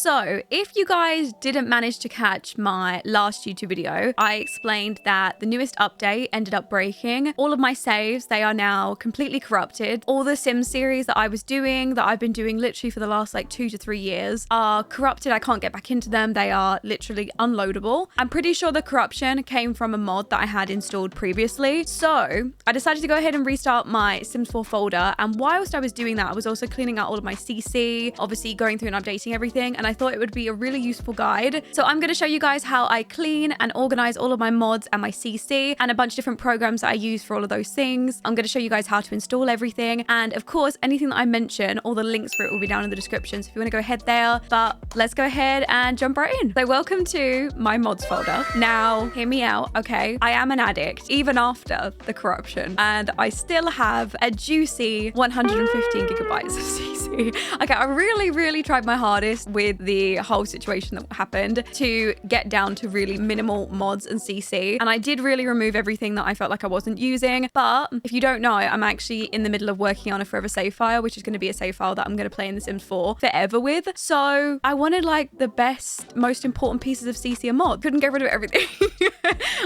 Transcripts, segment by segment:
So if you guys didn't manage to catch my last YouTube video, I explained that the newest update ended up breaking all of my saves. They are now completely corrupted. All the Sims series that I was doing, that I've been doing literally for the last like 2 to 3 years, are corrupted. I can't get back into them. They are literally unloadable. I'm pretty sure the corruption came from a mod that I had installed previously. So I decided to go ahead and restart my Sims 4 folder. And whilst I was doing that, I was also cleaning out all of my CC, obviously going through and updating everything. And I thought it would be a really useful guide. So I'm going to show you guys how I clean and organize all of my mods and my CC and a bunch of different programs that I use for all of those things. I'm going to show you guys how to install everything. And of course, anything that I mention, all the links for it will be down in the description. So if you want to go ahead there, but let's go ahead and jump right in. So welcome to my mods folder. Now, hear me out, okay? I am an addict, even after the corruption, and I still have a juicy 115 gigabytes of CC. Okay, I really tried my hardest with the whole situation that happened to get down to really minimal mods and CC, and I did really remove everything that I felt like I wasn't using. But if you don't know, I'm actually in the middle of working on a forever save file, which is going to be a save file that I'm going to play in The Sims 4 forever with. So I wanted like the best, most important pieces of CC and mod. Couldn't get rid of everything.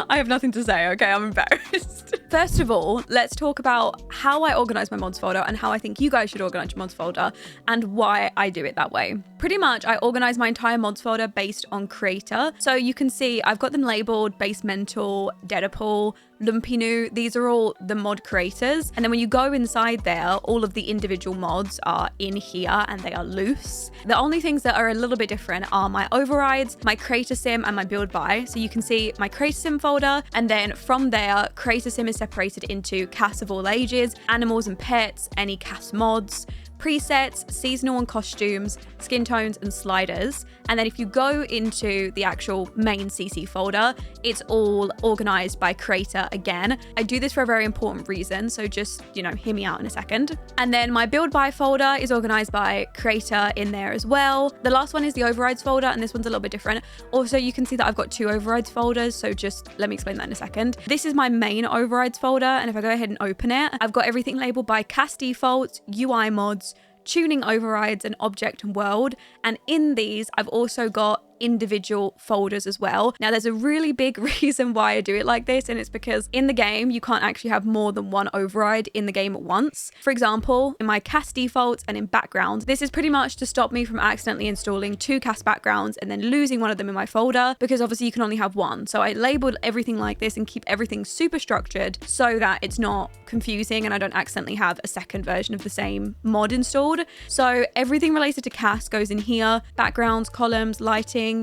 I have nothing to say, okay? I'm embarrassed. First of all, let's talk about how I organize my mods folder and how I think you guys should organize your mods folder and why I do it that way. Pretty much, I organize my entire mods folder based on creator. So you can see I've got them labeled Basemental, Deadpool, Lumpinu. These are all the mod creators. And then when you go inside there, all of the individual mods are in here and they are loose. The only things that are a little bit different are my overrides, my creator sim, and my build by. So you can see my creator sim folder, and then from there, creator sim is separated into casts of all ages, animals and pets, any cast mods, presets, seasonal and costumes, skin tones and sliders. And then if you go into the actual main CC folder, it's all organized by creator again. I do this for a very important reason, so just, hear me out in a second. And then my build by folder is organized by creator in there as well. The last one is the overrides folder, and this one's a little bit different. Also, you can see that I've got 2 overrides folders, so just let me explain that in a second. This is my main overrides folder, and if I go ahead and open it, I've got everything labeled by cast defaults, UI mods, tuning overrides, and object and world. And in these, I've also got individual folders as well. Now, there's a really big reason why I do it like this, and it's because in the game, you can't actually have more than one override in the game at once. For example, in my cast defaults and in backgrounds, this is pretty much to stop me from accidentally installing 2 cast backgrounds and then losing one of them in my folder, because obviously you can only have one. So I labeled everything like this and keep everything super structured so that it's not confusing and I don't accidentally have a second version of the same mod installed. So everything related to cast goes in here: backgrounds, columns, lighting,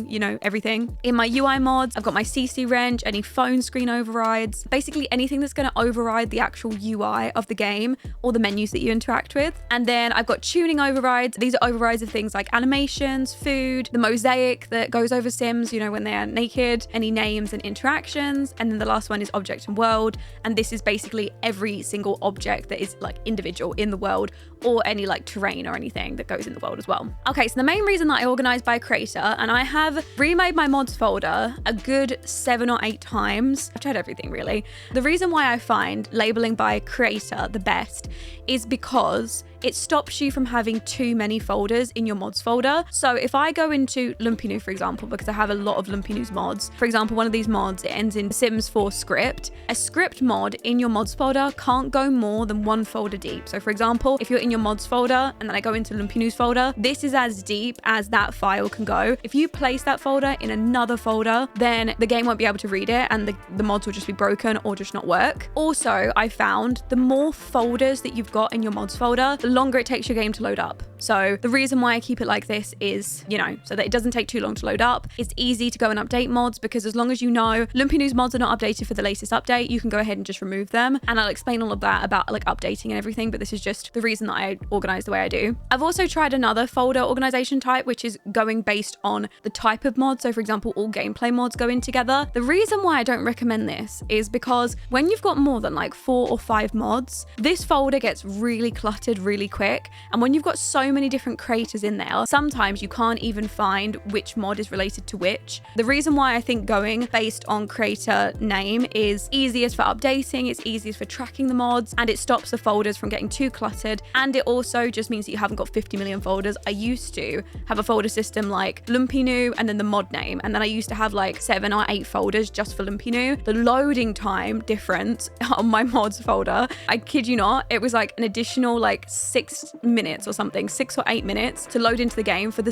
everything. In my UI mods, I've got my CC wrench, any phone screen overrides, basically anything that's going to override the actual UI of the game or the menus that you interact with. And then I've got tuning overrides. These are overrides of things like animations, food, the mosaic that goes over Sims, when they are naked, any names and interactions. And then the last one is object and world. And this is basically every single object that is like individual in the world, or any like terrain or anything that goes in the world as well. Okay, so the main reason that I organize by creator, and I have remade my mods folder a good 7 or 8 times. I've tried everything really. The reason why I find labeling by creator the best is because it stops you from having too many folders in your mods folder. So if I go into Lumpinu, for example, because I have a lot of Lumpinu's mods, for example, one of these mods, it ends in Sims 4 script. A script mod in your mods folder can't go more than 1 folder deep. So for example, if you're in your mods folder and then I go into Lumpinu's folder, this is as deep as that file can go. If you place that folder in another folder, then the game won't be able to read it and the mods will just be broken or just not work. Also, I found the more folders that you've got in your mods folder, the longer it takes your game to load up. So the reason why I keep it like this is, so that it doesn't take too long to load up. It's easy to go and update mods, because as long as you know Lumpinu's mods are not updated for the latest update, you can go ahead and just remove them. And I'll explain all of that about like updating and everything, but this is just the reason that I organize the way I do. I've also tried another folder organization type, which is going based on the type of mod. So for example, all gameplay mods go in together. The reason why I don't recommend this is because when you've got more than like 4 or 5 mods, this folder gets really cluttered really quick. And when you've got so so many different creators in there. Sometimes you can't even find which mod is related to which. The reason why I think going based on creator name is easiest for updating, it's easiest for tracking the mods, and it stops the folders from getting too cluttered. And it also just means that you haven't got 50 million folders. I used to have a folder system like Lumpinu and then the mod name. And then I used to have like 7 or 8 folders just for Lumpinu. The loading time difference on my mods folder, I kid you not, it was like an additional like 6 minutes or something, 6 or 8 minutes to load into the game for the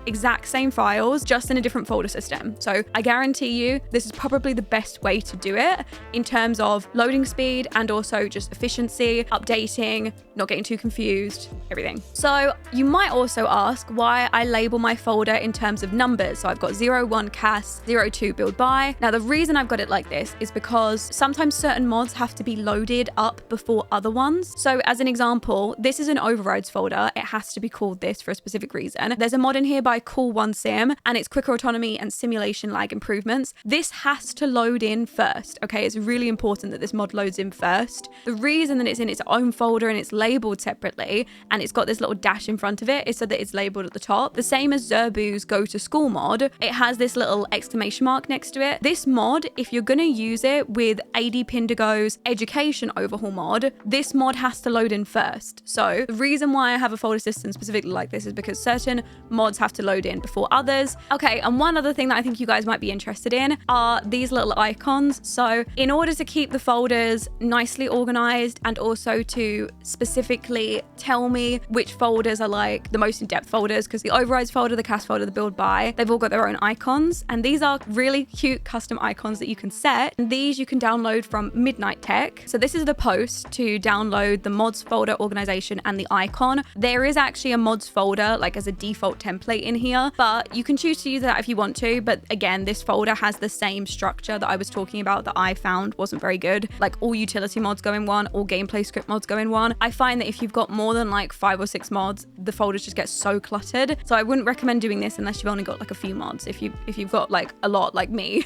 exact same files, just in a different folder system. So I guarantee you, this is probably the best way to do it in terms of loading speed and also just efficiency, updating, not getting too confused, everything. So you might also ask why I label my folder in terms of numbers. So I've got 01 CAS, 02 build by. Now the reason I've got it like this is because sometimes certain mods have to be loaded up before other ones. So as an example, this is an overrides folder. It has to be called this for a specific reason. There's a mod in here by Cool One Sim, and it's quicker autonomy and simulation lag improvements. This has to load in first. Okay, it's really important that this mod loads in first. The reason that it's in its own folder and it's labeled separately and it's got this little dash in front of it is so that it's labeled at the top. The same as Zerbu's Go to School mod, it has this little exclamation mark next to it. This mod, if you're going to use it with AD Pindigo's education overhaul mod, this mod has to load in first. So the reason why I have a folder system specifically like this is because certain mods have to load in before others. Okay, and one other thing that I think you guys might be interested in are these little icons. So in order to keep the folders nicely organized and also to specifically tell me which folders are like the most in-depth folders, because the overrides folder, the CAS folder, the build by, they've all got their own icons, and these are really cute custom icons that you can set. And these you can download from Midnight Tech. So this is the post to download the mods folder organization and the icon. There is actually a mods folder like as a default template in here, but you can choose to use that if you want to. But again, this folder has the same structure that I was talking about that I found wasn't very good. Like all utility mods go in one, all gameplay script mods go in one. I find that if you've got more than like 5 or 6 mods, the folders just get so cluttered. So I wouldn't recommend doing this unless you've only got like a few mods. If you've got like a lot like me,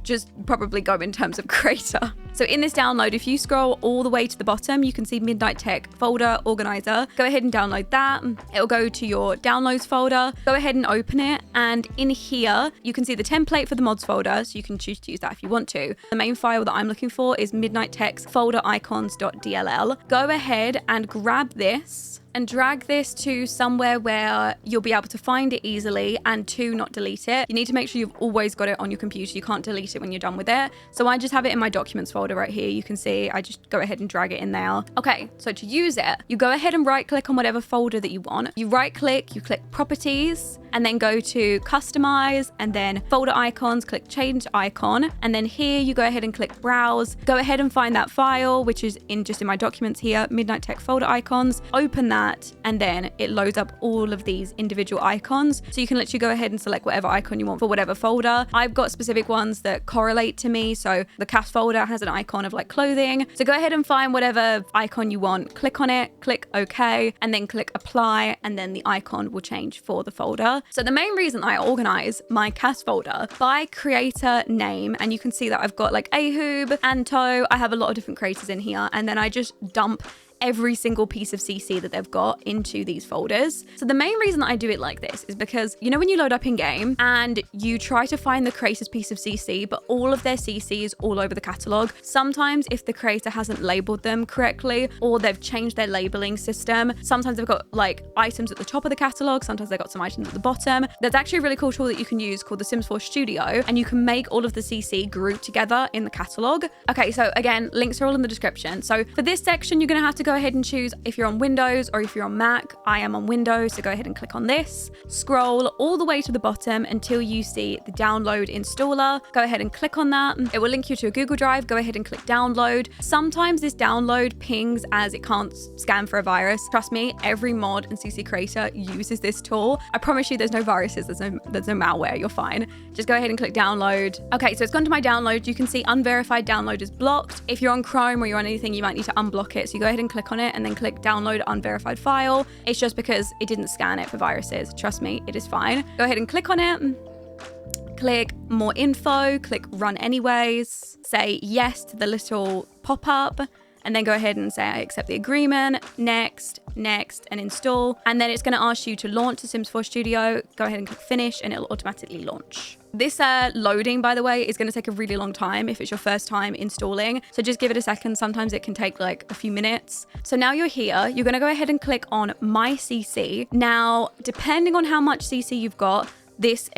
just probably go in terms of creator. So in this download, if you scroll all the way to the bottom, you can see Midnight Tech folder organizer. Go ahead and download that. It'll go to your downloads folder. Go ahead and open it. And in here, you can see the template for the mods folder. So you can choose to use that if you want to. The main file that I'm looking for is Midnight Tech's folder icons.dll. Go ahead and grab this and drag this to somewhere where you'll be able to find it easily and to not delete it. You need to make sure you've always got it on your computer. You can't delete it when you're done with it. So I just have it in my documents folder right here. You can see I just go ahead and drag it in there. Okay, so to use it, you go ahead and right click on whatever folder that you want. You right click, you click properties, and then go to customize, and then folder icons, click change icon. And then here you go ahead and click browse. Go ahead and find that file, which is just in my documents here, Midnight Tech folder icons. Open that, and then it loads up all of these individual icons. So you can literally go ahead and select whatever icon you want for whatever folder. I've got specific ones that correlate to me. So the CAS folder has an icon of like clothing. So go ahead and find whatever icon you want, click on it, click OK, and then click apply, and then the icon will change for the folder. So the main reason I organize my CAS folder by creator name, and you can see that I've got like Ahoob, Anto, I have a lot of different creators in here, and then I just dump every single piece of CC that they've got into these folders. So the main reason that I do it like this is because, you know, when you load up in game and you try to find the creator's piece of CC, but all of their CC is all over the catalog. Sometimes if the creator hasn't labeled them correctly, or they've changed their labeling system, sometimes they've got like items at the top of the catalog, sometimes they've got some items at the bottom. There's actually a really cool tool that you can use called the Sims 4 Studio, and you can make all of the CC group together in the catalog. Okay, so again, links are all in the description. So for this section, you're gonna have to go ahead and choose if you're on Windows or if you're on Mac. I am on Windows, so go ahead and click on this. Scroll all the way to the bottom until you see the download installer. Go ahead and click on that. It will link you to a Google Drive. Go ahead and click download. Sometimes this download pings as it can't scan for a virus. Trust me, every mod and CC creator uses this tool. I promise you there's no viruses, there's no malware, you're fine. Just go ahead and click download. Okay, so it's gone to my download. You can see unverified download is blocked. If you're on Chrome or you're on anything, you might need to unblock it. So you go ahead and click on it and then click download unverified file. It's just because it didn't scan it for viruses. Trust me, it is fine. Go ahead and click on it. Click more info, click run anyways, say yes to the little pop-up, and then go ahead and say I accept the agreement, next, and install. And then it's going to ask you to launch the Sims 4 Studio. Go ahead and click finish and it'll automatically launch. This loading, by the way, is going to take a really long time if it's your first time installing. So just give it a second. Sometimes it can take like a few minutes. So now you're here. You're going to go ahead and click on My CC. Now, depending on how much CC you've got, this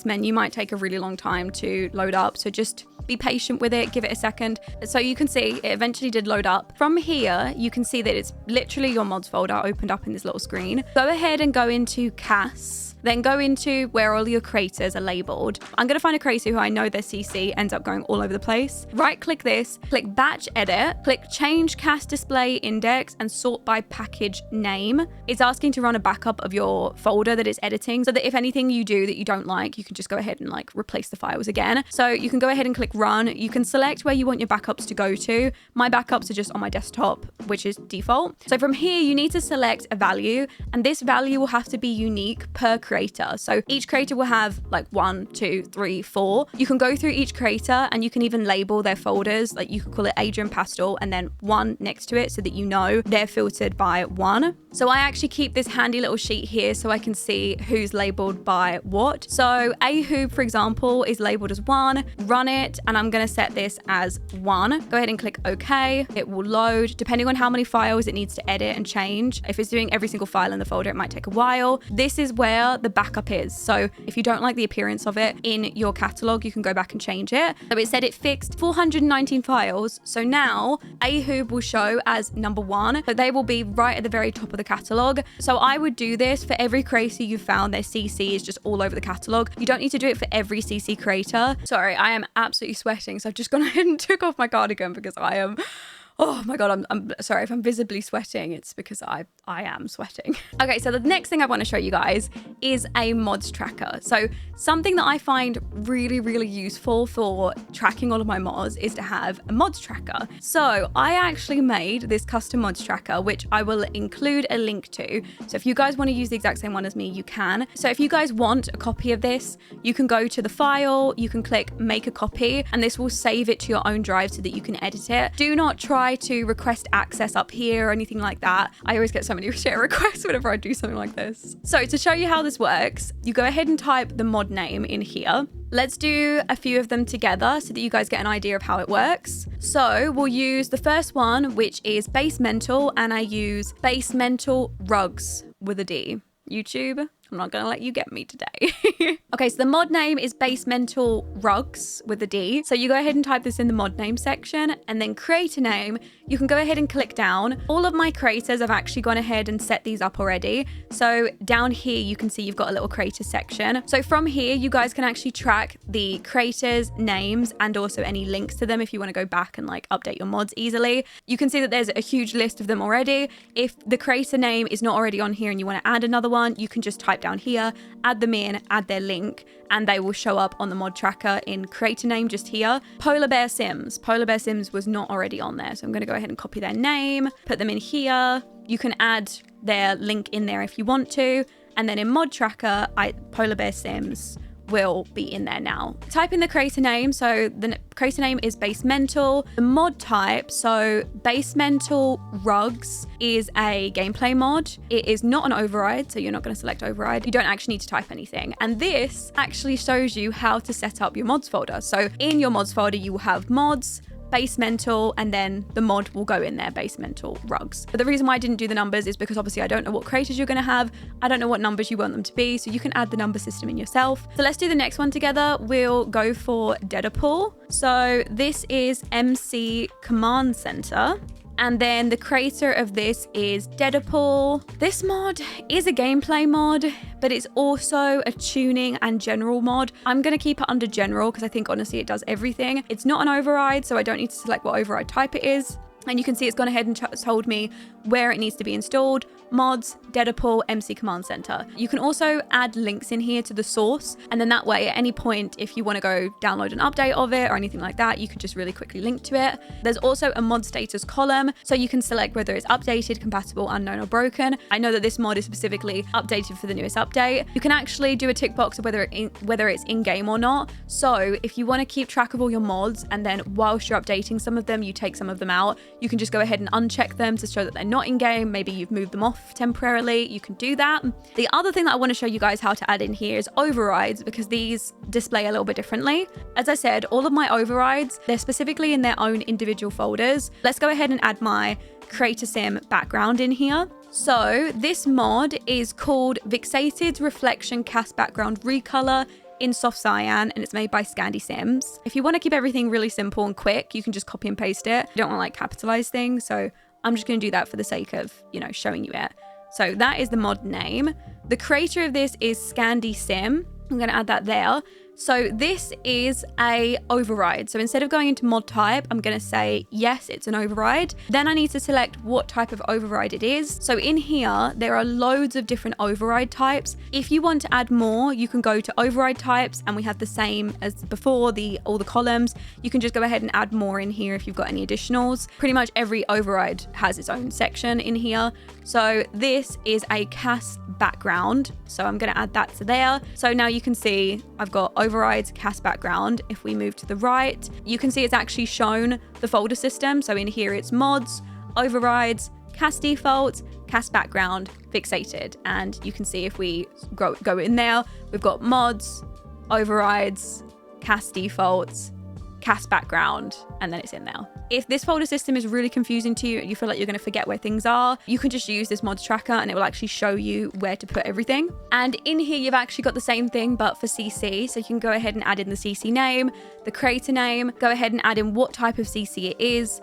menu might take a really long time to load up. So just be patient with it, give it a second. So you can see it eventually did load up. From here, you can see that it's literally your mods folder opened up in this little screen. Go ahead and go into CAS. Then go into where all your creators are labeled. I'm going to find a creator who I know their CC ends up going all over the place. Right click this, click batch edit, click change cast display index and sort by package name. It's asking to run a backup of your folder that it's editing so that if anything you do that you don't like, you can just go ahead and like replace the files again. So you can go ahead and click run. You can select where you want your backups to go to. My backups are just on my desktop, which is default. So from here, you need to select a value and this value will have to be unique per creator. So each creator will have like 1, 2, 3, 4. You can go through each creator and you can even label their folders. Like you could call it Adrian Pastel and then 1 next to it so that you know they're filtered by 1. So I actually keep this handy little sheet here so I can see who's labeled by what. So Ahoob, for example, is labeled as 1. Run it and I'm going to set this as 1. Go ahead and click OK. It will load depending on how many files it needs to edit and change. If it's doing every single file in the folder, it might take a while. This is where the backup is. So if you don't like the appearance of it in your catalog, you can go back and change it. So it said it fixed 419 files. So now Ahoob will show as number 1, but they will be right at the very top of the catalog. So I would do this for every creator you found their CC is just all over the catalog. You don't need to do it for every CC creator. Sorry, I am absolutely sweating. So I've just gone ahead and took off my cardigan because I am... Oh my God, I'm sorry if I'm visibly sweating. It's because I am sweating. Okay, so the next thing I want to show you guys is a mods tracker. So something that I find really, really useful for tracking all of my mods is to have a mods tracker. So I actually made this custom mods tracker, which I will include a link to. So if you guys want to use the exact same one as me, you can. So if you guys want a copy of this, you can go to the file, you can click make a copy, and this will save it to your own drive so that you can edit it. Do not try to request access up here or anything like that. I always get so many share requests whenever I do something like this. So to show you how this works, you go ahead and type the mod name in here. Let's do a few of them together so that you guys get an idea of how it works. So we'll use the first one, which is basemental, and I use basemental rugs with a D. YouTube, I'm not gonna let you get me today. Okay, so the mod name is basemental rugs with a D. So you go ahead and type this in the mod name section and then creator name. You can go ahead and click down. All of my creators, I've actually gone ahead and set these up already. So down here, you can see you've got a little creator section. So from here, you guys can actually track the creators' names and also any links to them if you want to go back and like update your mods easily. You can see that there's a huge list of them already. If the creator name is not already on here and you want to add another one, you can just type down here, add them in, add their link, and they will show up on the mod tracker in creator name just here. Polar Bear Sims. Polar Bear Sims was not already on there. So I'm going to go ahead and copy their name, put them in here. You can add their link in there if you want to. And then in mod tracker, Polar Bear Sims will be in there now. Type in the creator name. So the creator name is basemental. The mod type, so basemental rugs is a gameplay mod. It is not an override, so you're not going to select override. You don't actually need to type anything. And this actually shows you how to set up your mods folder. So in your mods folder, you will have mods, basemental, and then the mod will go in there, basemental rugs. But the reason why I didn't do the numbers is because obviously I don't know what creators you're going to have. I don't know what numbers you want them to be, so you can add the number system in yourself. So let's do the next one together. We'll go for Deadpool. So this is MC Command Center. And then the creator of this is Deadpool. This mod is a gameplay mod, but it's also a tuning and general mod. I'm going to keep it under general because I think honestly it does everything. It's not an override, so I don't need to select what override type it is. And you can see it's gone ahead and told me where it needs to be installed, mods, Deadpool, MC Command Center. You can also add links in here to the source, and then that way at any point, if you want to go download an update of it or anything like that, you can just really quickly link to it. There's also a mod status column, so you can select whether it's updated, compatible, unknown, or broken. I know that this mod is specifically updated for the newest update. You can actually do a tick box of whether it's in-game or not. So if you want to keep track of all your mods, and then whilst you're updating some of them, you take some of them out, you can just go ahead and uncheck them to show that they're not in-game. Maybe you've moved them off temporarily, you can do that. The other thing that I want to show you guys how to add in here is overrides, because these display a little bit differently. As I said, all of my overrides, they're specifically in their own individual folders. Let's go ahead and add my Create a Sim background in here. So this mod is called Vixated Reflection Cast Background Recolor in soft cyan, and it's made by Scandi Sims. If you want to keep everything really simple and quick, you can just copy and paste it. You don't want to like capitalize things, so I'm just going to do that for the sake of, you know, showing you it. So that is the mod name. The creator of this is Scandi Sim. I'm going to add that there. So this is a override. So instead of going into mod type, I'm going to say, yes, it's an override. Then I need to select what type of override it is. So in here, there are loads of different override types. If you want to add more, you can go to override types, and we have the same as before, all the columns. You can just go ahead and add more in here if you've got any additionals. Pretty much every override has its own section in here. So this is a cast background. So I'm going to add that to there. So now you can see I've got overrides, cast background. If we move to the right, you can see it's actually shown the folder system. So in here it's mods, overrides, cast defaults, cast background, fixated. And you can see if we go in there, we've got mods, overrides, cast defaults, cast background, and then it's in there. If this folder system is really confusing to you and you feel like you're going to forget where things are, you can just use this mods tracker and it will actually show you where to put everything. And in here, you've actually got the same thing, but for CC. So you can go ahead and add in the CC name, the creator name, go ahead and add in what type of CC it is,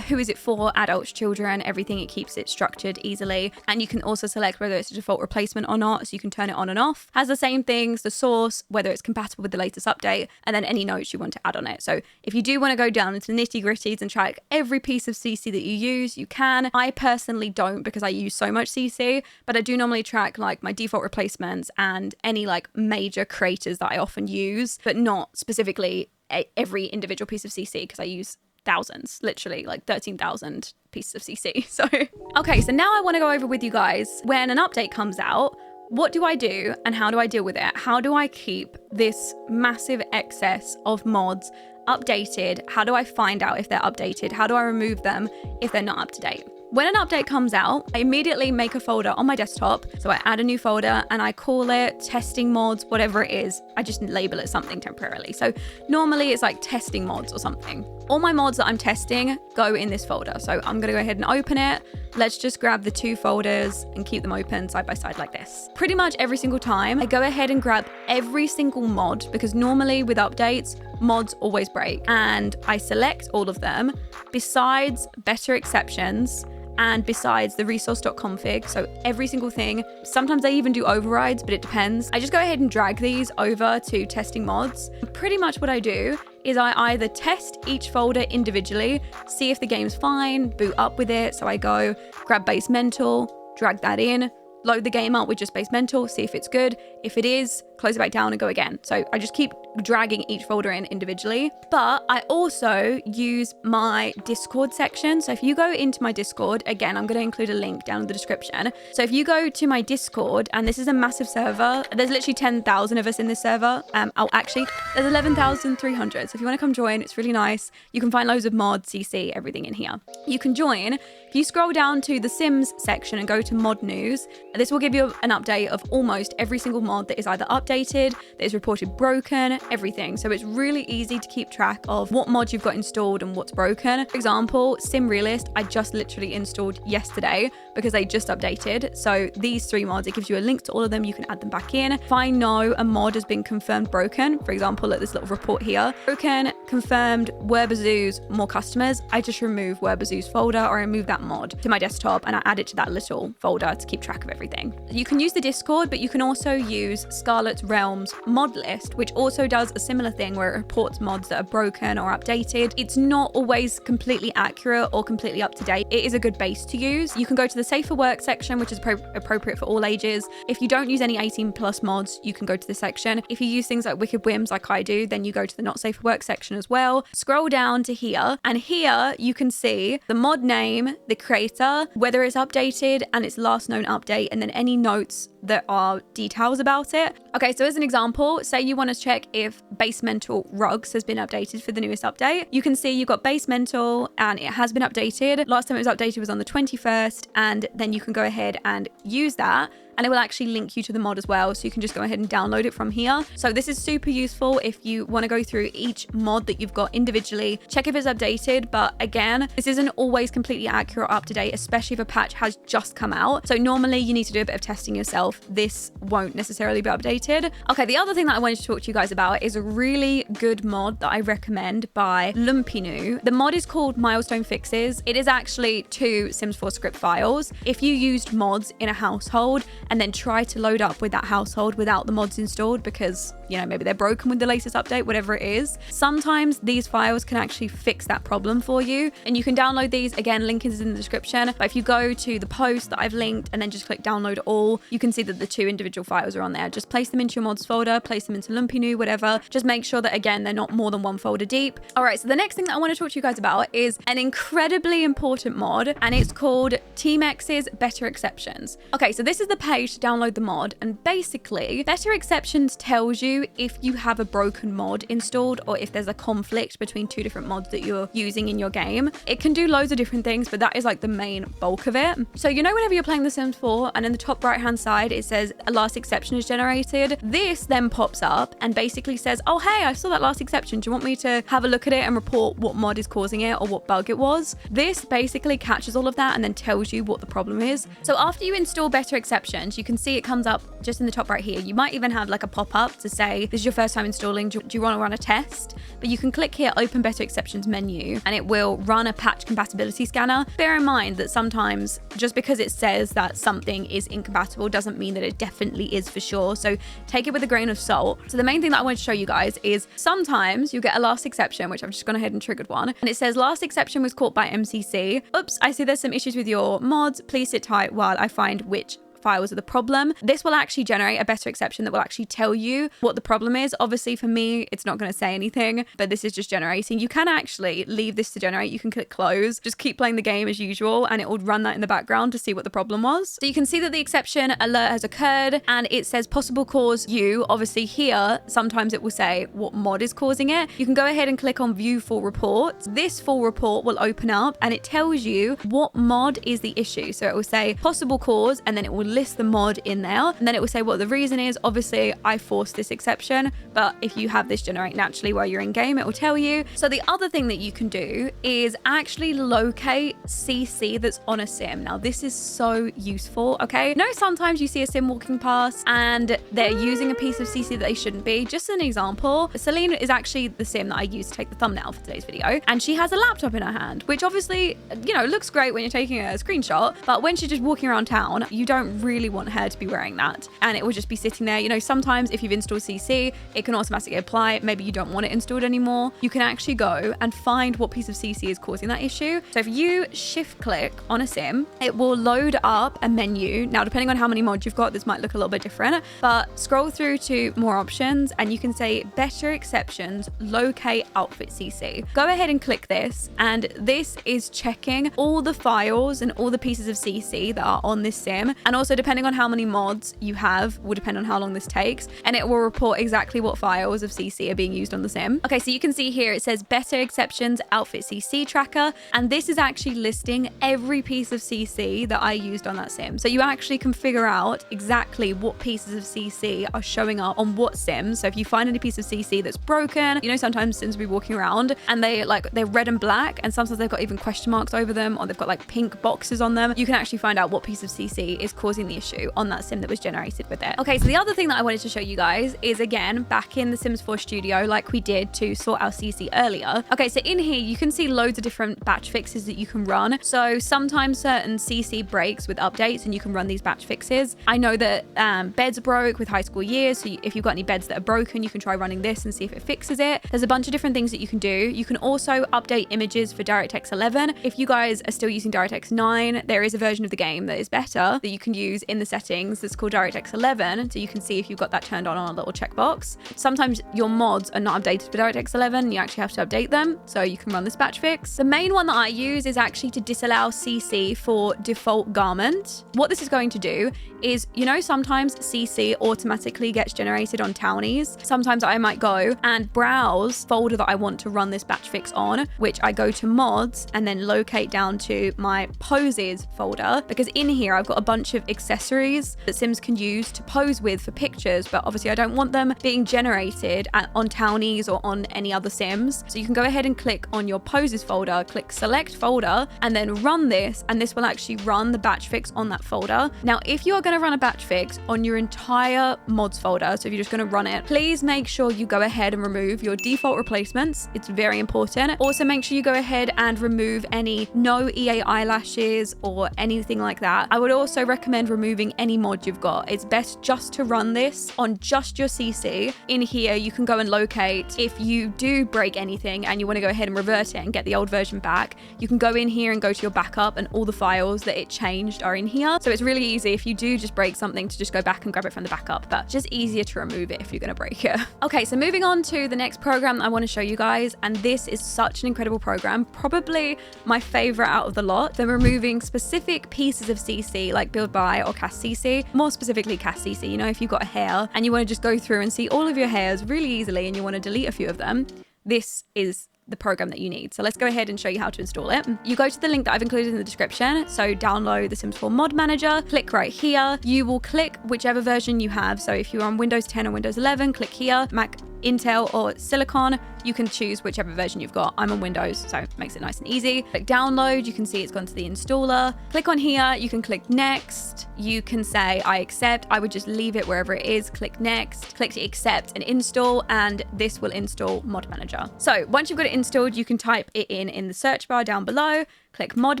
who is it for, adults, children, everything. It keeps it structured easily. And you can also select whether it's a default replacement or not. So you can turn it on and off. Has the same things, the source, whether it's compatible with the latest update, and then any notes you want to add on it. So if you do want to go down into the nitty gritties and track every piece of CC that you use, you can. I personally don't, because I use so much CC, but I do normally track like my default replacements and any like major creators that I often use, but not specifically every individual piece of CC, because I use thousands, literally like 13,000 pieces of CC. So, okay, so now I want to go over with you guys, when an update comes out, what do I do and how do I deal with it? How do I keep this massive excess of mods updated? How do I find out if they're updated? How do I remove them if they're not up to date? When an update comes out, I immediately make a folder on my desktop. So I add a new folder and I call it testing mods, whatever it is. I just label it something temporarily. So normally it's like testing mods or something. All my mods that I'm testing go in this folder. So I'm going to go ahead and open it. Let's just grab the two folders and keep them open side by side like this. Pretty much every single time I go ahead and grab every single mod, because normally with updates, mods always break, and I select all of them besides better exceptions and besides the resource.config. So every single thing. Sometimes I even do overrides, but it depends. I just go ahead and drag these over to testing mods. Pretty much what I do is I either test each folder individually, see if the game's fine, boot up with it. So I go grab base mental, drag that in, load the game up with just base mental, see if it's good. If it is, close it back down and go again. So I just keep dragging each folder in individually. But I also use my Discord section. So if you go into my Discord, again, I'm going to include a link down in the description. So if you go to my Discord, and this is a massive server, there's literally 10,000 of us in this server. Actually, there's 11,300. So if you want to come join, it's really nice. You can find loads of mods, CC, everything in here. You can join. If you scroll down to the Sims section and go to mod news, this will give you an update of almost every single mod that is either updated, that is reported broken, everything. So it's really easy to keep track of what mods you've got installed and what's broken. For example, Sim Realist, I just literally installed yesterday because they just updated. So these three mods, it gives you a link to all of them. You can add them back in. If I know a mod has been confirmed broken, for example, like this little report here, broken, confirmed, Werbazoos, more customers, I just remove Werbazoo's folder, or I move that mod to my desktop and I add it to that little folder to keep track of everything. everything. You can use the Discord, but you can also use Scarlett's Realms mod list, which also does a similar thing where it reports mods that are broken or updated. It's not always completely accurate or completely up to date. It is a good base to use. You can go to the safer work section, which is appropriate for all ages. If you don't use any 18+ mods, you can go to this section. If you use things like Wicked Whims like I do, then you go to the not safe for work section as well. Scroll down to here, and here you can see the mod name, the creator, whether it's updated and its last known update, and then any notes that are details about it. Okay, so as an example, say you want to check if Basemental Rugs has been updated for the newest update. You can see you've got Basemental and it has been updated. Last time it was updated was on the 21st, and then you can go ahead and use that, and it will actually link you to the mod as well, so you can just go ahead and download it from here. So this is super useful if you want to go through each mod that you've got individually, check if it's updated. But again, this isn't always completely accurate or up to date, especially if a patch has just come out. So normally you need to do a bit of testing yourself. This won't necessarily be updated. Okay, the other thing that I wanted to talk to you guys about is a really good mod that I recommend by Lumpinu. The mod is called Milestone Fixes. It is actually 2 Sims 4 script files. If you used mods in a household and then try to load up with that household without the mods installed because, you know, maybe they're broken with the latest update, whatever it is, sometimes these files can actually fix that problem for you. And you can download these, again, link is in the description. But if you go to the post that I've linked and then just click download all, you can see that the 2 individual files are on there. Just place them into your mods folder, place them into Lumpinu, whatever. Just make sure that, again, they're not more than 1 folder deep. All right, so the next thing that I want to talk to you guys about is an incredibly important mod, and it's called Team X's Better Exceptions. Okay, so this is the page to download the mod, and basically Better Exceptions tells you if you have a broken mod installed or if there's a conflict between 2 different mods that you're using in your game. It can do loads of different things, but that is like the main bulk of it. So you know, whenever you're playing The Sims 4 and in the top right hand side it says a last exception is generated, this then pops up and basically says, oh hey, I saw that last exception, do you want me to have a look at it and report what mod is causing it or what bug it was? This basically catches all of that and then tells you what the problem is. So after you install Better Exceptions, you can see it comes up just in the top right here. You might even have like a pop-up to say this is your first time installing, do you want to run a test? But you can click here, open Better Exceptions menu, and it will run a patch compatibility scanner. Bear in mind that sometimes just because it says that something is incompatible doesn't mean that it definitely is for sure, so take it with a grain of salt. So the main thing that I want to show you guys is sometimes you get a last exception, which I've just gone ahead and triggered one, and it says last exception was caught by MCC. Oops, I see there's some issues with your mods, please sit tight while I find which files are the problem. This will actually generate a better exception that will actually tell you what the problem is. Obviously for me, it's not going to say anything, but this is just generating. You can actually leave this to generate. You can click close, just keep playing the game as usual, and it will run that in the background to see what the problem was. So you can see that the exception alert has occurred and it says possible cause you. Obviously here, sometimes it will say what mod is causing it. You can go ahead and click on view full report. This full report will open up and it tells you what mod is the issue. So it will say possible cause and then it will list the mod in there, and then it will say what the reason is. Obviously I forced this exception, but if you have this generate naturally while you're in game, it will tell you. So the other thing that you can do is actually locate CC that's on a sim. Now this is so useful. Okay, you know, sometimes you see a sim walking past and they're using a piece of CC that they shouldn't be. Just an example, Celine is actually the sim that I used to take the thumbnail for today's video, and she has a laptop in her hand, which obviously, you know, looks great when you're taking a screenshot, but when she's just walking around town, you don't really want her to be wearing that, and it will just be sitting there. You know, sometimes if you've installed CC, it can automatically apply. Maybe you don't want it installed anymore. You can actually go and find what piece of CC is causing that issue. So if you shift click on a sim, it will load up a menu. Now, depending on how many mods you've got, this might look a little bit different, but scroll through to more options and you can say better exceptions, locate outfit CC. Go ahead and click this, and this is checking all the files and all the pieces of CC that are on this sim, and also depending on how many mods you have will depend on how long this takes, and it will report exactly what files of CC are being used on the sim. Okay, so you can see here it says better exceptions outfit CC tracker, and this is actually listing every piece of CC that I used on that sim. So you actually can figure out exactly what pieces of CC are showing up on what sim. So if you find any piece of CC that's broken, you know, sometimes sims will be walking around and they're red and black, and sometimes they've got even question marks over them, or they've got like pink boxes on them. You can actually find out what piece of CC is causing causing the issue on that sim that was generated with it. Okay, so the other thing that I wanted to show you guys is, again, back in the Sims 4 Studio, like we did to sort our CC earlier. Okay, so in here, you can see loads of different batch fixes that you can run. So sometimes certain CC breaks with updates and you can run these batch fixes. I know that beds broke with high school years. So if you've got any beds that are broken, you can try running this and see if it fixes it. There's a bunch of different things that you can do. You can also update images for DirectX 11. If you guys are still using DirectX 9, there is a version of the game that is better that you can use in the settings that's called DirectX 11. So you can see if you've got that turned on a little checkbox. Sometimes your mods are not updated for DirectX 11. You actually have to update them. So you can run this batch fix. The main one that I use is actually to disallow CC for default garment. What this is going to do is, you know, sometimes CC automatically gets generated on townies. Sometimes I might go and browse folder that I want to run this batch fix on, which I go to mods and then locate down to my poses folder, because in here I've got a bunch of accessories that Sims can use to pose with for pictures, but obviously I don't want them being generated on townies or on any other Sims. So you can go ahead and click on your poses folder, click select folder, and then run this, and this will actually run the batch fix on that folder. Now, if you are going to run a batch fix on your entire mods folder, so if you're just going to run it, please make sure you go ahead and remove your default replacements. It's very important. Also, make sure you go ahead and remove any no EA eyelashes or anything like that. I would also recommend removing any mod you've got. It's best just to run this on just your CC. In here, you can go and locate if you do break anything and you want to go ahead and revert it and get the old version back. You can go in here and go to your backup, and all the files that it changed are in here. So it's really easy if you do just break something to just go back and grab it from the backup, but just easier to remove it if you're going to break it. Okay, so moving on to the next program I want to show you guys, and this is such an incredible program, probably my favorite out of the lot. They're removing specific pieces of CC like build by or cast CC, more specifically cast CC. You know, if you've got a hair and you want to just go through and see all of your hairs really easily and you want to delete a few of them, this is the program that you need. So let's go ahead and show you how to install it. You go to the link that I've included in the description. So download the Sims 4 Mod Manager, click right here. You will click whichever version you have. So if you're on Windows 10 or Windows 11, click here. Mac, Intel or Silicon, you can choose whichever version you've got. I'm on Windows, so it makes it nice and easy. Click download, you can see it's gone to the installer. Click on here, you can click next. You can say I accept. I would just leave it wherever it is. Click next, click to accept and install, and this will install Mod Manager. So once you've got it installed, you can type it in the search bar down below. Click Mod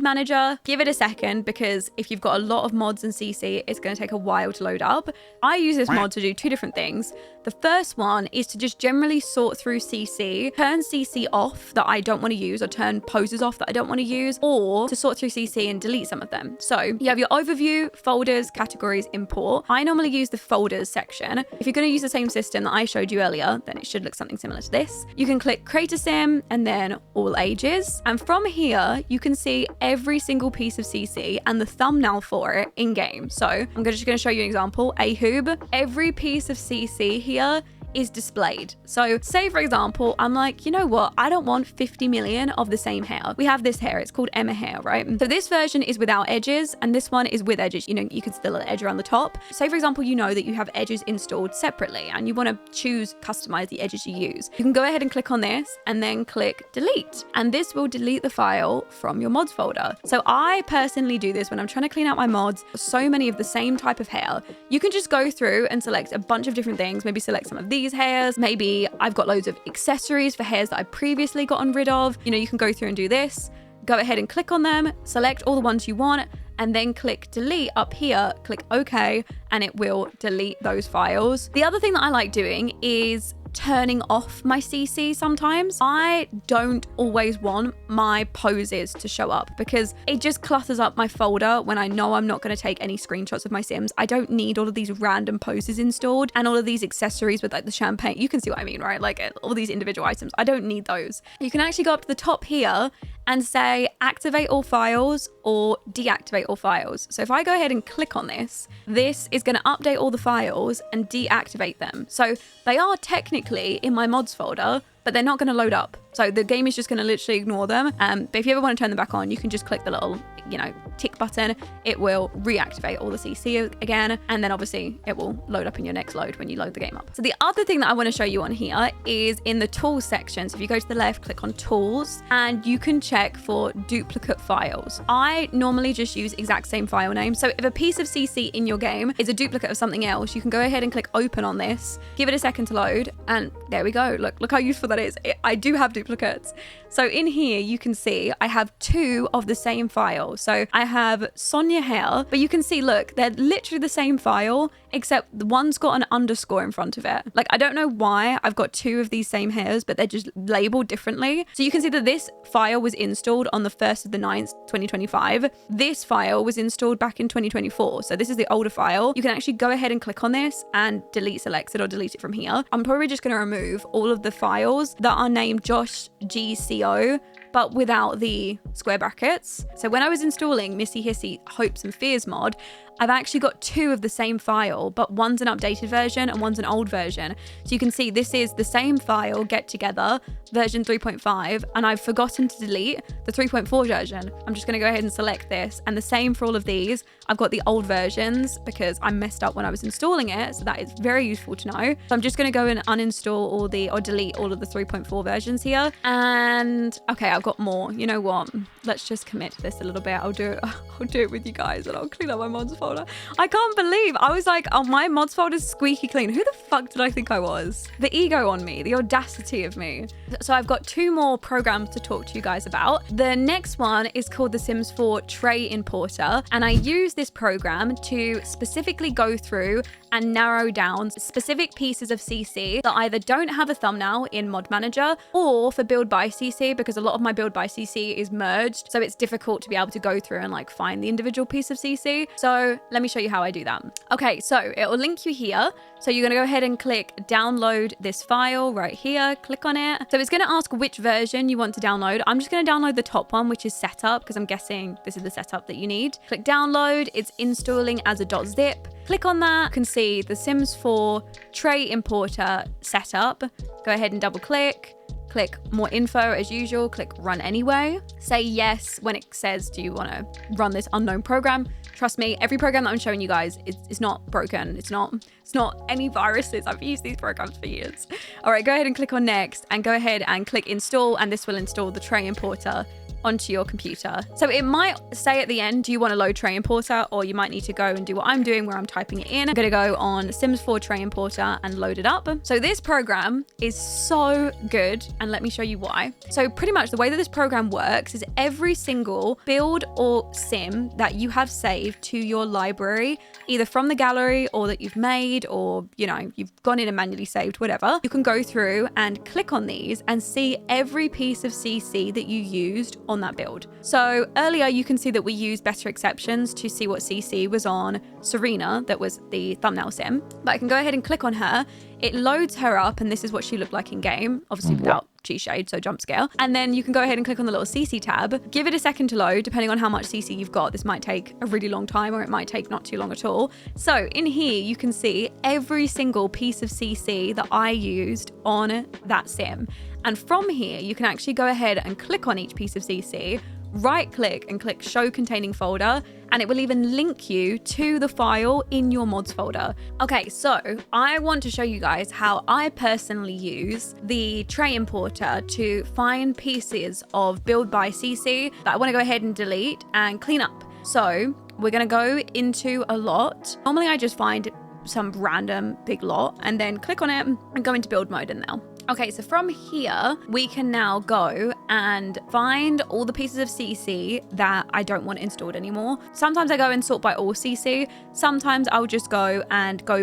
Manager, give it a second, because if you've got a lot of mods in CC, it's going to take a while to load up. I use this mod to do two different things. The first one is to just generally sort through CC, turn CC off that I don't want to use, or turn poses off that I don't want to use, or to sort through CC and delete some of them. So you have your overview, folders, categories, import. I normally use the folders section. If you're going to use the same system that I showed you earlier, then it should look something similar to this. You can click create a sim and then all ages. And from here, you can see every single piece of CC and the thumbnail for it in game. So I'm just going to show you an example. Ahoob. Every piece of CC here is displayed. So say for example, I'm like, you know what? I don't want 50 million of the same hair. We have this hair, it's called Emma hair, right? So this version is without edges and this one is with edges. You know, you can still have an edge around the top. Say for example, you know that you have edges installed separately and you want to customize the edges you use. You can go ahead and click on this and then click delete. And this will delete the file from your mods folder. So I personally do this when I'm trying to clean out my mods, so many of the same type of hair. You can just go through and select a bunch of different things, maybe select some of these hairs, maybe I've got loads of accessories for hairs that I previously gotten rid of. You know, you can go through and do this, go ahead and click on them, select all the ones you want, and then click delete up here, click OK, and it will delete those files. The other thing that I like doing is turning off my CC sometimes. I don't always want my poses to show up because it just clutters up my folder when I know I'm not going to take any screenshots of my Sims. I don't need all of these random poses installed and all of these accessories with like the champagne. You can see what I mean, right? Like all these individual items. I don't need those. You can actually go up to the top here and say activate all files or deactivate all files. So if I go ahead and click on this, this is going to update all the files and deactivate them. So they are technically in my mods folder, but they're not going to load up. So the game is just going to literally ignore them. But if you ever want to turn them back on, you can just click the little, you know, tick button. It will reactivate all the CC again. And then obviously it will load up in your next load when you load the game up. So the other thing that I want to show you on here is in the tools section. So if you go to the left, click on tools, and you can check for duplicate files. I normally just use exact same file name. So if a piece of CC in your game is a duplicate of something else, you can go ahead and click open on this, give it a second to load, and there we go. Look how useful that is. I do have duplicates. So in here, you can see I have 2 of the same file. So I have Sonia hair, but you can see, look, they're literally the same file, except the one's got an underscore in front of it. Like, I don't know why I've got 2 of these same hairs, but they're just labeled differently. So you can see that this file was installed on the 1st of the 9th, 2025. This file was installed back in 2024. So this is the older file. You can actually go ahead and click on this and delete selected or delete it from here. I'm probably just going to remove all of the files that are named Josh GCO, but without the square brackets. So when I was installing Missy Hissy Hopes and Fears mod, I've actually got 2 of the same file, but one's an updated version and one's an old version. So you can see this is the same file, get together, version 3.5, and I've forgotten to delete the 3.4 version. I'm just gonna go ahead and select this, and the same for all of these. I've got the old versions because I messed up when I was installing it, so that is very useful to know. So I'm just gonna go and uninstall or delete all of the 3.4 versions here. And okay, I've got more. You know what? Let's just commit to this a little bit. I'll do it with you guys, and I'll clean up my mods folder. I can't believe I was like, oh, my mods folder is squeaky clean. Who the fuck did I think I was? The ego on me, the audacity of me. So I've got 2 more programs to talk to you guys about. The next one is called the Sims 4 Tray Importer, and I use this program to specifically go through and narrow down specific pieces of CC that either don't have a thumbnail in Mod Manager, or for build by CC, because a lot of my build by CC is merged, so it's difficult to be able to go through and like find the individual piece of CC. So let me show you how I do that. Okay, so it will link you here. So you're gonna go ahead and click download this file right here, click on it. So it's gonna ask which version you want to download. I'm just gonna download the top one, which is setup, because I'm guessing this is the setup that you need. Click download, it's installing as a .zip. Click on that, you can see the Sims 4 Tray Importer setup. Go ahead and double click. Click more info as usual, click run anyway. Say yes when it says, do you want to run this unknown program? Trust me, every program that I'm showing you guys is not broken. It's not any viruses. I've used these programs for years. All right, go ahead and click on next and go ahead and click install, and this will install the Tray Importer onto your computer. So it might say at the end, do you want to load Tray Importer? Or you might need to go and do what I'm doing where I'm typing it in. I'm gonna go on Sims 4 Tray Importer and load it up. So this program is so good, and let me show you why. So pretty much the way that this program works is every single build or sim that you have saved to your library, either from the gallery or that you've made, or you know, you've gone in and manually saved, whatever, you can go through and click on these and see every piece of CC that you used on that build. So earlier you can see that we used better exceptions to see what CC was on Serena, that was the thumbnail sim, but I can go ahead and click on her. It loads her up, and this is what she looked like in game, obviously without G-shade, so jump scale. And then you can go ahead and click on the little CC tab, give it a second to load, depending on how much CC you've got. This might take a really long time, or it might take not too long at all. So in here, you can see every single piece of CC that I used on that sim. And from here, you can actually go ahead and click on each piece of CC, right click and click show containing folder, and it will even link you to the file in your mods folder. Okay, so I want to show you guys how I personally use the Tray Importer to find pieces of build by CC that I want to go ahead and delete and clean up. So we're going to go into a lot. Normally I just find some random big lot and then click on it and go into build mode in now. Okay, so from here, we can now go and find all the pieces of CC that I don't want installed anymore. Sometimes I go and sort by all CC. Sometimes I'll just go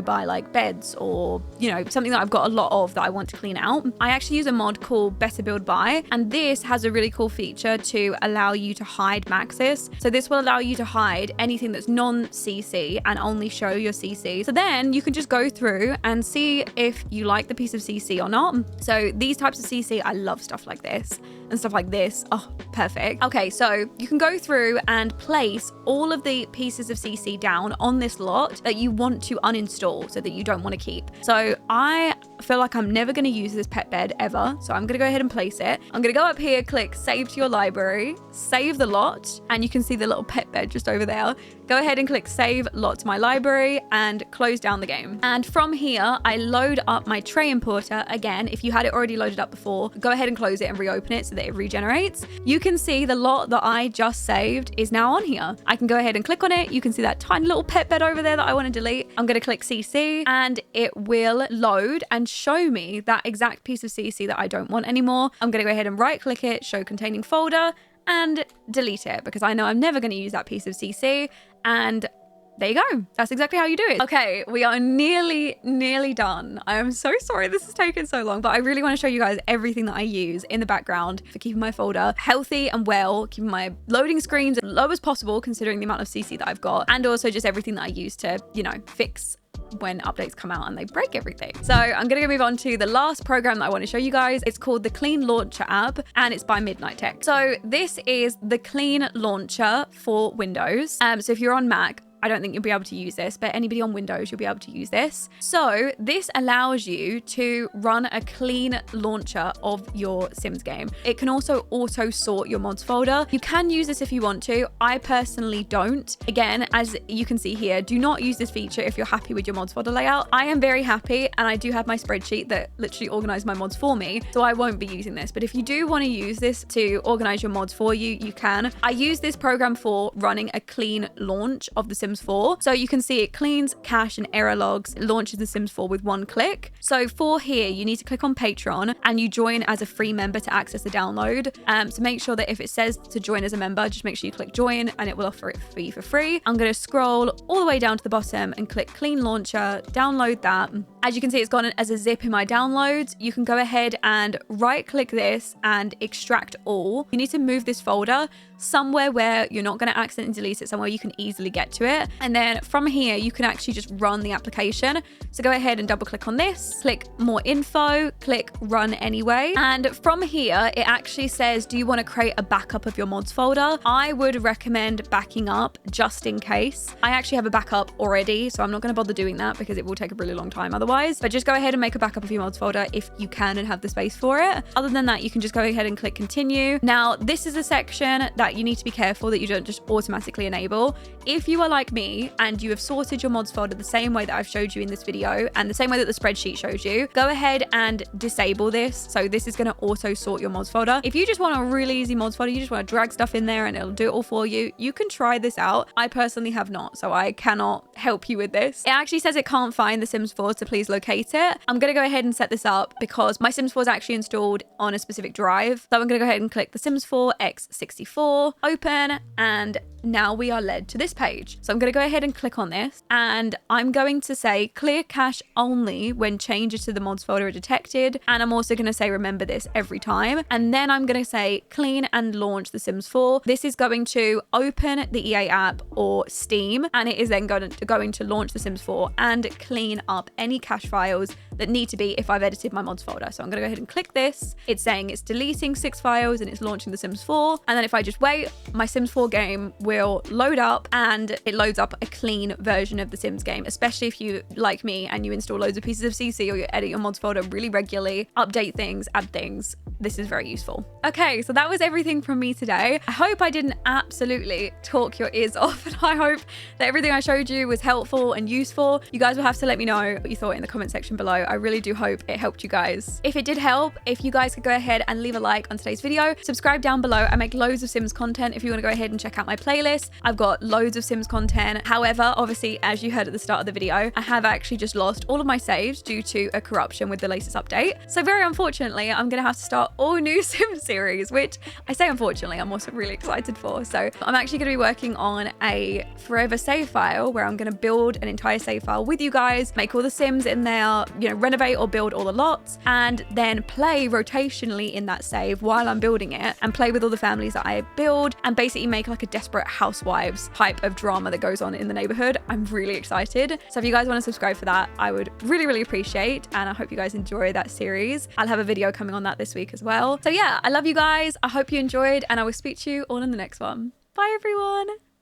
by like beds, or, you know, something that I've got a lot of that I want to clean out. I actually use a mod called Better Build By, and this has a really cool feature to allow you to hide maxis. So this will allow you to hide anything that's non-CC and only show your CC. So then you can just go through and see if you like the piece of CC or not. So these types of CC, I love stuff like this and stuff like this. Oh, perfect. Okay, so you can go through and place all of the pieces of CC down on this lot that you want to uninstall, so that you don't want to keep. So I feel like I'm never going to use this pet bed ever. So I'm going to go ahead and place it. I'm going to go up here, click save to your library, save the lot, and you can see the little pet bed just over there. Go ahead and click save lot to my library and close down the game. And from here, I load up my tray importer. Again, if you had it already loaded up before, go ahead and close it and reopen it so that it regenerates. You can see the lot that I just saved is now on here. I can go ahead and click on it. You can see that tiny little pet bed over there that I want to delete. I'm going to click CC and it will load and show me that exact piece of CC that I don't want anymore. I'm going to go ahead and right click it, show containing folder, and delete it because I know I'm never going to use that piece of CC. And there you go. That's exactly how you do it. Okay, we are nearly done. I am so sorry this has taken so long, but I really want to show you guys everything that I use in the background for keeping my folder healthy and well, keeping my loading screens as low as possible considering the amount of CC that I've got, and also just everything that I use to, you know, fix when updates come out and they break everything. So I'm gonna move on to the last program that I want to show you guys. It's called the Clean Launcher app and it's by Midnight Tech. So this is the Clean Launcher for Windows. So if you're on Mac, I don't think you'll be able to use this, but anybody on Windows, you'll be able to use this. So this allows you to run a clean launcher of your Sims game. It can also auto sort your mods folder. You can use this if you want to. I personally don't. Again, as you can see here, do not use this feature if you're happy with your mods folder layout. I am very happy and I do have my spreadsheet that literally organizes my mods for me. So I won't be using this, but if you do want to use this to organize your mods for you, you can. I use this program for running a clean launch of the Sims 4. So you can see it cleans cache and error logs. It launches the Sims 4 with one click. So for here, you need to click on Patreon and you join as a free member to access the download. So make sure that if it says to join as a member, just make sure you click join and it will offer it for you for free. I'm going to scroll all the way down to the bottom and click Clean Launcher, download that. As you can see, it's gone as a zip in my downloads. You can go ahead and right click this and extract all. You need to move this folder somewhere where you're not going to accidentally delete it, somewhere you can easily get to it. And then from here, you can actually just run the application. So go ahead and double click on this, click more info, click run anyway. And from here, it actually says, do you want to create a backup of your mods folder? I would recommend backing up just in case. I actually have a backup already, so I'm not going to bother doing that because it will take a really long time otherwise. But just go ahead and make a backup of your mods folder if you can and have the space for it. Other than that, you can just go ahead and click continue. Now, this is a section that you need to be careful that you don't just automatically enable. If you are like me and you have sorted your mods folder the same way that I've showed you in this video and the same way that the spreadsheet shows you, go ahead and disable this. So this is going to auto sort your mods folder. If you just want a really easy mods folder, you just want to drag stuff in there and it'll do it all for you, you can try this out. I personally have not, so I cannot help you with this. It actually says it can't find the Sims 4, so please locate it. I'm going to go ahead and set this up because my Sims 4 is actually installed on a specific drive. So I'm going to go ahead and click the Sims 4 x64, open, and now we are led to this page. So I'm going to go ahead and click on this and I'm going to say clear cache only when changes to the mods folder are detected. And I'm also going to say remember this every time. And then I'm going to say clean and launch the Sims 4. This is going to open the EA app or Steam and it is then going to launch the Sims 4 and clean up any cache files that need to be if I've edited my mods folder. So I'm going to go ahead and click this. It's saying it's deleting 6 files and it's launching the Sims 4. And then if I just wait, my Sims 4 game will load up and it loads up a clean version of the Sims game, especially if you, like me, and you install loads of pieces of CC or you edit your mods folder really regularly, update things, add things. This is very useful. Okay, so that was everything from me today. I hope I didn't absolutely talk your ears off and I hope that everything I showed you was helpful and useful. You guys will have to let me know what you thought in the comment section below. I really do hope it helped you guys. If it did help, if you guys could go ahead and leave a like on today's video, subscribe down below. I make loads of Sims content. If you want to go ahead and check out my playlist, I've got loads of Sims content. However, obviously, as you heard at the start of the video, I have actually just lost all of my saves due to a corruption with the latest update. So very unfortunately, I'm going to have to start all new Sims series, which I say unfortunately, I'm also really excited for. So I'm actually going to be working on a forever save file where I'm going to build an entire save file with you guys, make all the Sims in there, you know, renovate or build all the lots, and then play rotationally in that save while I'm building it and play with all the families that I build and basically make like a Desperate Housewives type of drama that goes on in the neighborhood. I'm really excited. So if you guys want to subscribe for that, I would really appreciate, and I hope you guys enjoy that series. I'll have a video coming on that this week as well. So yeah, I love you guys. I hope you enjoyed and I will speak to you all in the next one. Bye everyone.